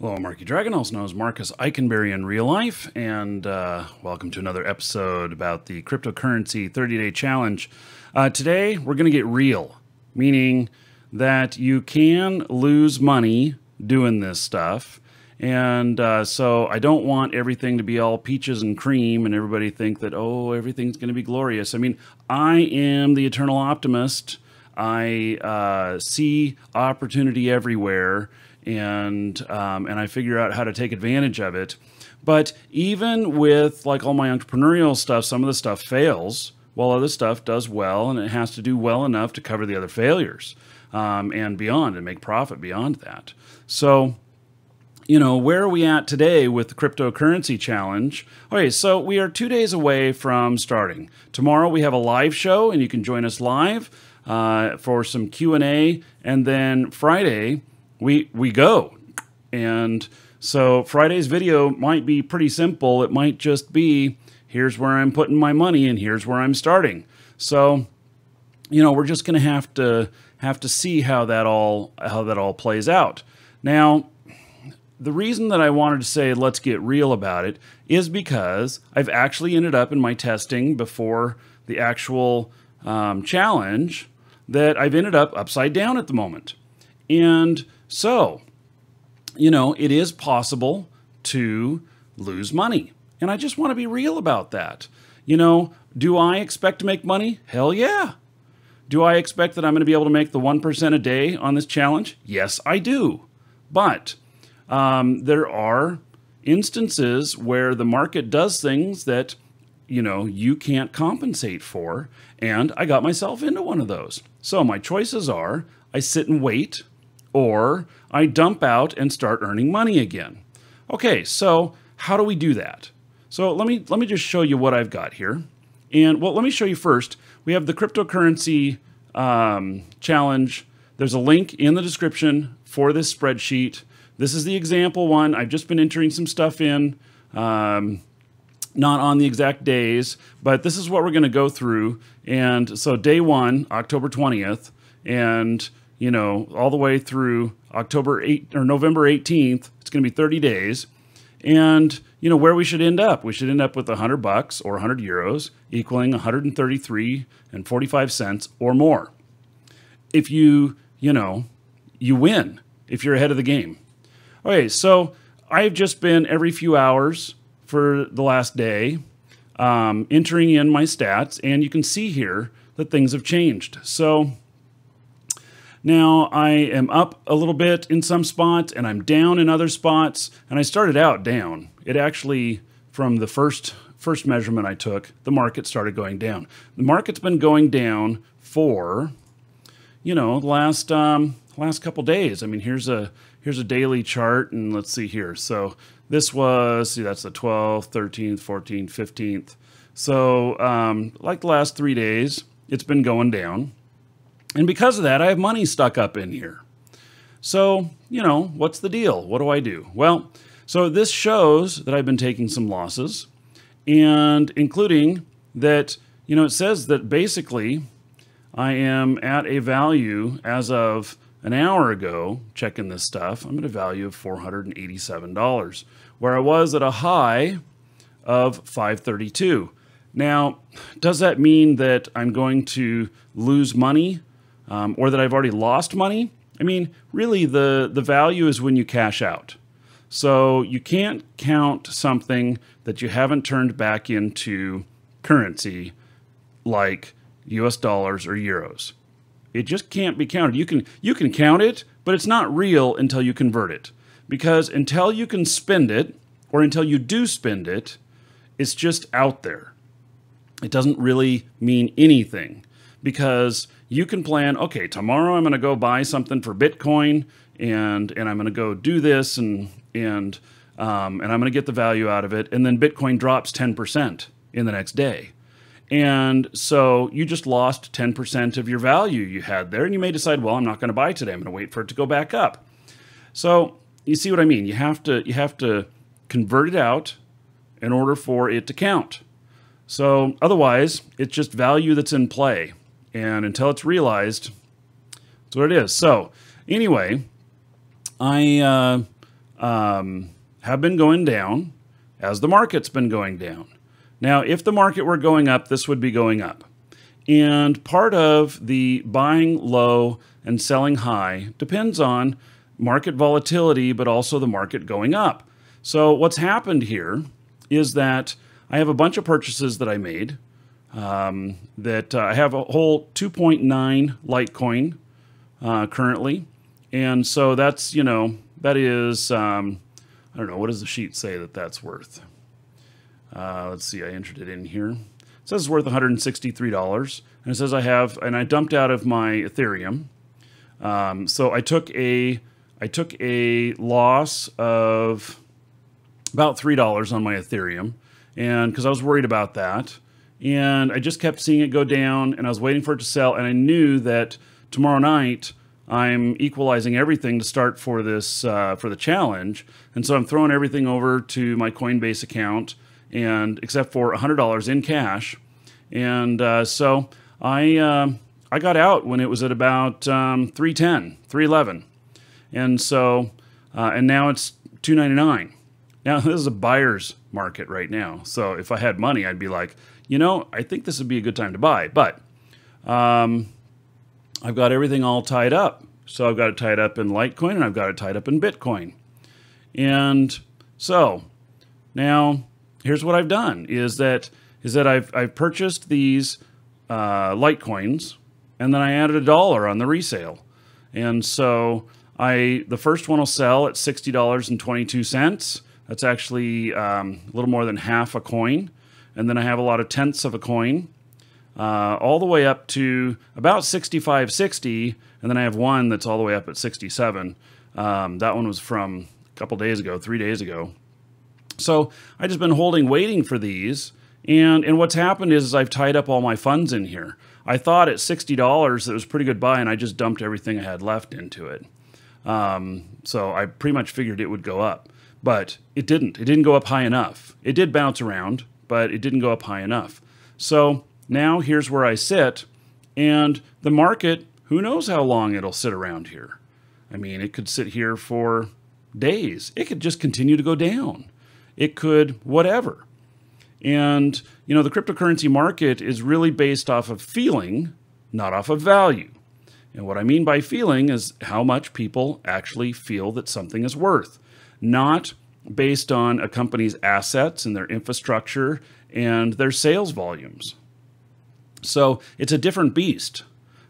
Hello, Marky Dragon, also known as Marcus Eikenberry in real life, and welcome to another episode about the cryptocurrency 30-day challenge. Today, we're going to get real, meaning that you can lose money doing this stuff, and so I don't want everything to be all peaches and cream and everybody think that, oh, everything's going to be glorious. I mean, I am the eternal optimist. I see opportunity everywhere, and I figure out how to take advantage of it. But even with like all my entrepreneurial stuff, some of the stuff fails, while other stuff does well, and it has to do well enough to cover the other failures and beyond, and make profit beyond that. So, you know, where are we at today with the cryptocurrency challenge? Okay, so we are 2 days away from starting. Tomorrow we have a live show, and you can join us live for some Q&A, and then Friday we go. And so Friday's video might be pretty simple. It might just be, here's where I'm putting my money and here's where I'm starting. So, you know, we're just going to have to see how that all plays out. Now, the reason that I wanted to say let's get real about it is because I've actually ended up in my testing before the actual challenge that I've ended up upside down at the moment. And so, you know, it is possible to lose money. And I just want to be real about that. You know, do I expect to make money? Hell yeah. Do I expect that I'm going to be able to make the 1% a day on this challenge? Yes, I do. But there are instances where the market does things that, you know, you can't compensate for. And I got myself into one of those. So my choices are I sit and wait, or I dump out and start earning money again. Okay, so how do we do that? So let me just show you what I've got here. And well, let me show you first. We have the cryptocurrency challenge. There's a link in the description for this spreadsheet. This is the example one. I've just been entering some stuff in, not on the exact days, but this is what we're going to go through. And so day one, October 20th, and you know, all the way through November 18th, it's going to be 30 days. And, you know, where we should end up, we should end up with $100 or 100 euros equaling 133.45 cents or more. If you know, you win if you're ahead of the game. Okay, so I've just been every few hours for the last day entering in my stats, and you can see here that things have changed. So now I am up a little bit in some spots and I'm down in other spots, and I started out down. It actually, from the first measurement I took, the market started going down. The market's been going down for, you know, the last couple days. I mean, here's a daily chart, and let's see here. So this was, see, that's the 12th, 13th, 14th, 15th. So like the last 3 days, it's been going down. And because of that, I have money stuck up in here. So, you know, what's the deal? What do I do? Well, so this shows that I've been taking some losses, and including that, you know, it says that basically I am at a value as of an hour ago, checking this stuff, I'm at a value of $487, where I was at a high of 532. Now, does that mean that I'm going to lose money? Or that I've already lost money? I mean, really, the value is when you cash out. So you can't count something that you haven't turned back into currency like US dollars or euros. It just can't be counted. You can count it, but it's not real until you convert it. Because until you can spend it, or until you do spend it, it's just out there. It doesn't really mean anything. Because you can plan, okay, tomorrow I'm going to go buy something for Bitcoin, and I'm going to go do this, and I'm going to get the value out of it, and then Bitcoin drops 10% in the next day. And so you just lost 10% of your value you had there, and you may decide, well, I'm not going to buy today. I'm going to wait for it to go back up. So you see what I mean? You have to convert it out in order for it to count. So otherwise, it's just value that's in play. And until it's realized, that's what it is. So anyway, I have been going down as the market's been going down. Now, if the market were going up, this would be going up. And part of the buying low and selling high depends on market volatility, but also the market going up. So what's happened here is that I have a bunch of purchases that I made. I have a whole 2.9 Litecoin currently. And so that's, that is, I don't know, what does the sheet say that that's worth? Let's see, I entered it in here. It says it's worth $163. And it says I dumped out of my Ethereum. So I took a loss of about $3 on my Ethereum, and because I was worried about that, and I just kept seeing it go down, and I was waiting for it to sell, and I knew that tomorrow night I'm equalizing everything to start for this for the challenge, and so I'm throwing everything over to my Coinbase account, and except for $100 in cash, and so I got out when it was at about 310, 311, and so and now it's 299. Now, this is a buyer's market right now. So if I had money, I'd be like, I think this would be a good time to buy. But I've got everything all tied up. So I've got it tied up in Litecoin, and I've got it tied up in Bitcoin. And so now here's what I've done is that I've purchased these Litecoins, and then I added $1 on the resale. And so the first one will sell at $60.22. That's actually a little more than half a coin. And then I have a lot of tenths of a coin, all the way up to about 65.60. And then I have one that's all the way up at 67. That one was from a couple days ago, 3 days ago. So I just been waiting for these. And what's happened is I've tied up all my funds in here. I thought at $60 that it was a pretty good buy, and I just dumped everything I had left into it. So I pretty much figured it would go up. But it didn't. It didn't go up high enough. It did bounce around, but it didn't go up high enough. So now here's where I sit, and the market, who knows how long it'll sit around here. I mean, it could sit here for days. It could just continue to go down. It could whatever. And, the cryptocurrency market is really based off of feeling, not off of value. And what I mean by feeling is how much people actually feel that something is worth. Not based on a company's assets and their infrastructure and their sales volumes. So it's a different beast,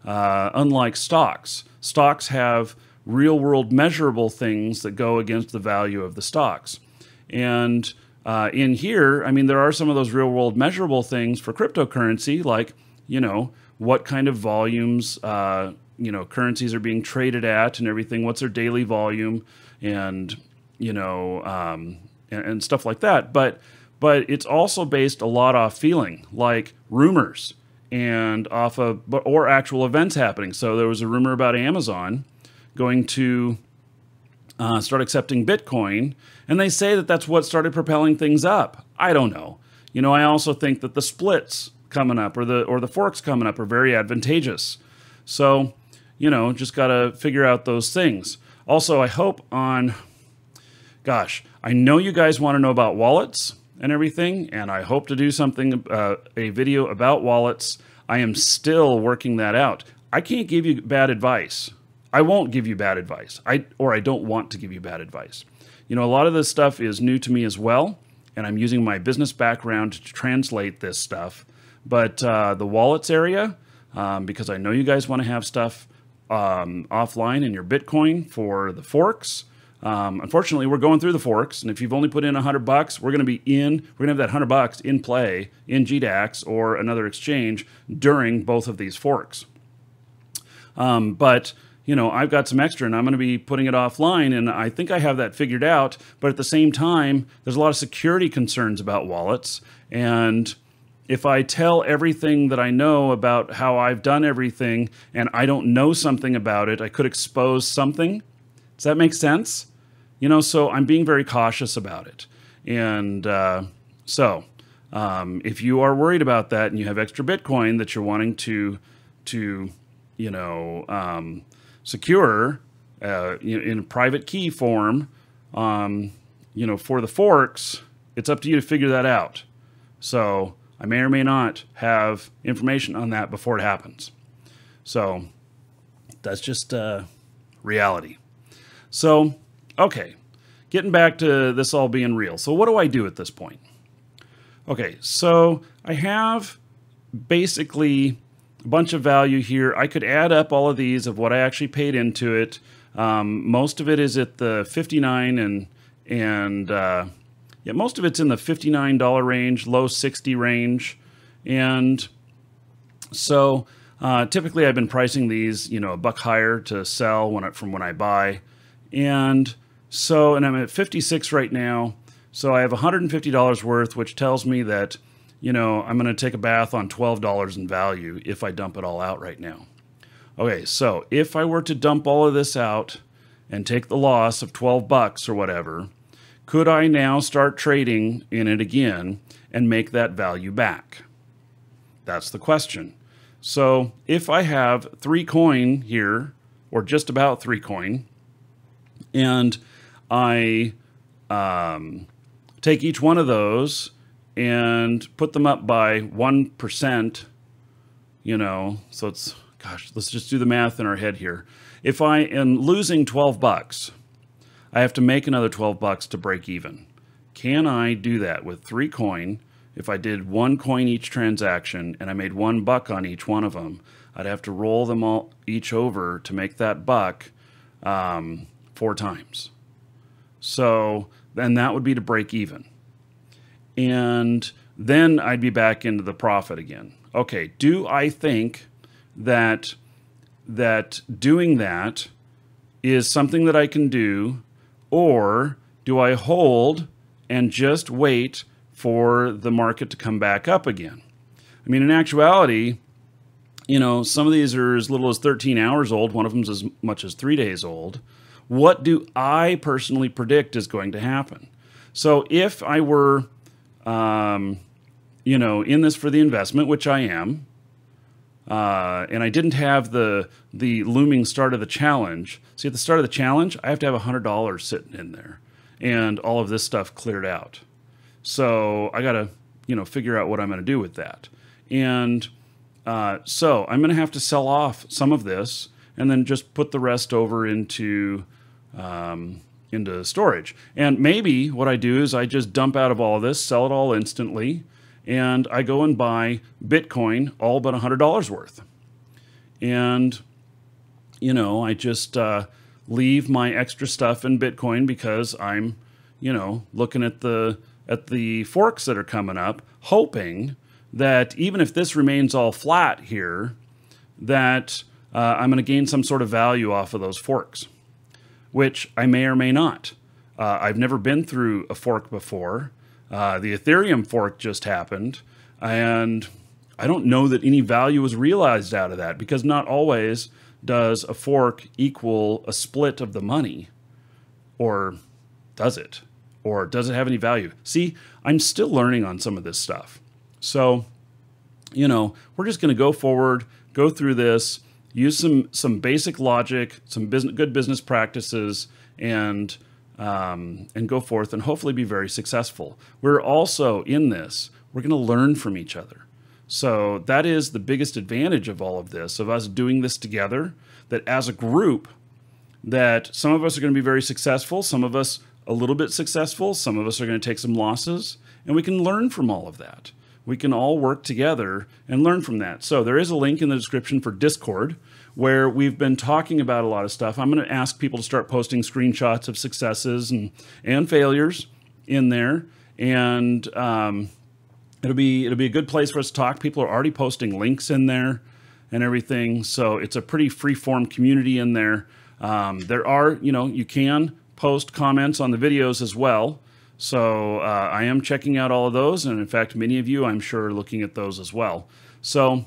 unlike stocks. Stocks have real-world measurable things that go against the value of the stocks. And in here, I mean, there are some of those real-world measurable things for cryptocurrency, like, what kind of volumes, currencies are being traded at and everything, what's their daily volume, and and stuff like that. But it's also based a lot off feeling, like rumors, and or actual events happening. So there was a rumor about Amazon going to start accepting Bitcoin, and they say that that's what started propelling things up. I don't know. I also think that the splits coming up or the forks coming up are very advantageous. So, just got to figure out those things. Also, I hope I know you guys want to know about wallets and everything, and I hope to do something, a video about wallets. I am still working that out. I can't give you bad advice. I won't give you bad advice. I don't want to give you bad advice. A lot of this stuff is new to me as well, and I'm using my business background to translate this stuff. But the wallets area, because I know you guys want to have stuff offline in your Bitcoin for the forks. Unfortunately, we're going through the forks, and if you've only put in $100, we're going to have that $100 in play in GDAX or another exchange during both of these forks. But I've got some extra, and I'm going to be putting it offline, and I think I have that figured out. But at the same time, there's a lot of security concerns about wallets, and if I tell everything that I know about how I've done everything, and I don't know something about it, I could expose something. Does that make sense? So I'm being very cautious about it. And if you are worried about that and you have extra Bitcoin that you're wanting to secure in a private key form for the forks, it's up to you to figure that out. So I may or may not have information on that before it happens. So that's just reality. So, okay, getting back to this all being real. So what do I do at this point? Okay, so I have basically a bunch of value here. I could add up all of these of what I actually paid into it. Most of it is at the 59 yeah, most of it's in the $59 range, low 60 range. And so typically I've been pricing these, a buck higher to sell from when I buy. And I'm at 56 right now. So I have $150 worth, which tells me that, I'm going to take a bath on $12 in value if I dump it all out right now. Okay, so if I were to dump all of this out and take the loss of 12 bucks or whatever, could I now start trading in it again and make that value back? That's the question. So if I have 3 coin here, or just about 3 coin, and I take each one of those and put them up by 1%, so it's, gosh, let's just do the math in our head here. If I am losing 12 bucks, I have to make another 12 bucks to break even. Can I do that with 3 coin? If I did 1 coin each transaction and I made $1 on each one of them, I'd have to roll them all each over to make that buck 4 times. So then that would be to break even. And then I'd be back into the profit again. Okay, do I think that doing that is something that I can do, or do I hold and just wait for the market to come back up again? I mean, in actuality, some of these are as little as 13 hours old. One of them is as much as 3 days old. What do I personally predict is going to happen? So if I were, in this for the investment, which I am, and I didn't have the looming start of the challenge. See, at the start of the challenge, I have to have $100 sitting in there and all of this stuff cleared out. So I got to, figure out what I'm going to do with that. And so I'm going to have to sell off some of this and then just put the rest over into storage. And maybe what I do is I just dump out of all of this, sell it all instantly, and I go and buy Bitcoin, all but $100 worth. And, I just leave my extra stuff in Bitcoin because I'm, looking at the forks that are coming up, hoping that even if this remains all flat here, that I'm going to gain some sort of value off of those forks, which I may or may not. I've never been through a fork before. The Ethereum fork just happened, and I don't know that any value was realized out of that, because not always does a fork equal a split of the money. Or does it? Or does it have any value? See, I'm still learning on some of this stuff. So, we're just going to go forward, go through this, use some basic logic, some good business practices, and go forth and hopefully be very successful. We're also in this, we're going to learn from each other. So that is the biggest advantage of all of this, of us doing this together, that as a group, that some of us are going to be very successful, some of us a little bit successful, some of us are going to take some losses, and we can learn from all of that. We can all work together and learn from that. So there is a link in the description for Discord, where we've been talking about a lot of stuff. I'm going to ask people to start posting screenshots of successes and failures in there. And it'll be a good place for us to talk. People are already posting links in there and everything. So it's a pretty free-form community in there. There are, you can post comments on the videos as well. So I am checking out all of those. And in fact, many of you, I'm sure, are looking at those as well. So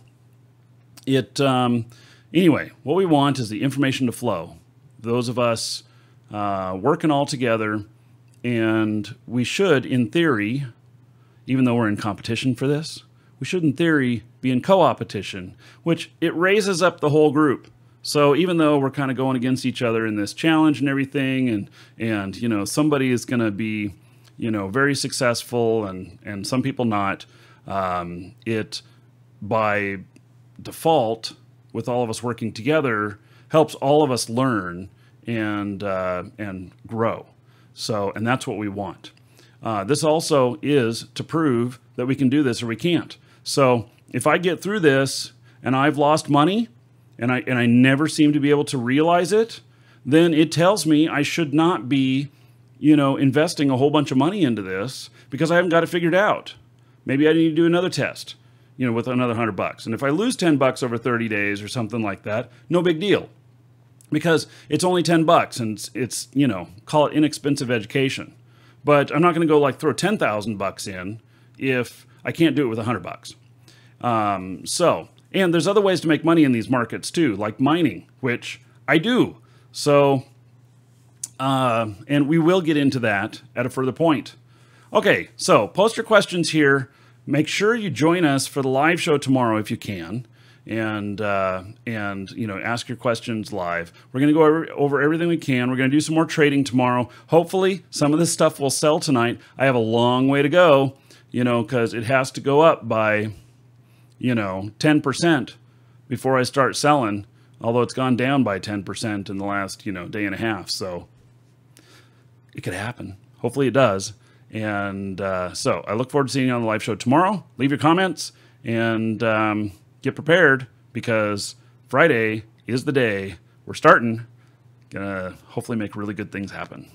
anyway, what we want is the information to flow. Those of us working all together, and we should, in theory, even though we're in competition for this, we should, in theory, be in co-opetition, which it raises up the whole group. So even though we're kind of going against each other in this challenge and everything, and you know, somebody is going to be, you know, very successful and some people not, it by default, with all of us working together, helps all of us learn and grow. So, and that's what we want. This also is to prove that we can do this or we can't. So if I get through this and I've lost money and I never seem to be able to realize it, then it tells me I should not be, you know, investing a whole bunch of money into this because I haven't got it figured out. Maybe I need to do another test, you know, with another $100. And if I lose $10 over 30 days or something like that, no big deal, because it's only $10 and it's, you know, call it inexpensive education. But I'm not going to go like throw $10,000 in if I can't do it with $100. And there's other ways to make money in these markets too, like mining, which I do. So, and we will get into that at a further point. Okay, so post your questions here. Make sure you join us for the live show tomorrow if you can, and you know, ask your questions live. We're going to go over everything we can. We're going to do some more trading tomorrow. Hopefully, some of this stuff will sell tonight. I have a long way to go, you know, because it has to go up by, you know, 10% before I start selling. Although it's gone down by 10% in the last, you know, day and a half. So it could happen. Hopefully it does. And so I look forward to seeing you on the live show tomorrow. Leave your comments and get prepared, because Friday is the day we're starting. Gonna hopefully make really good things happen.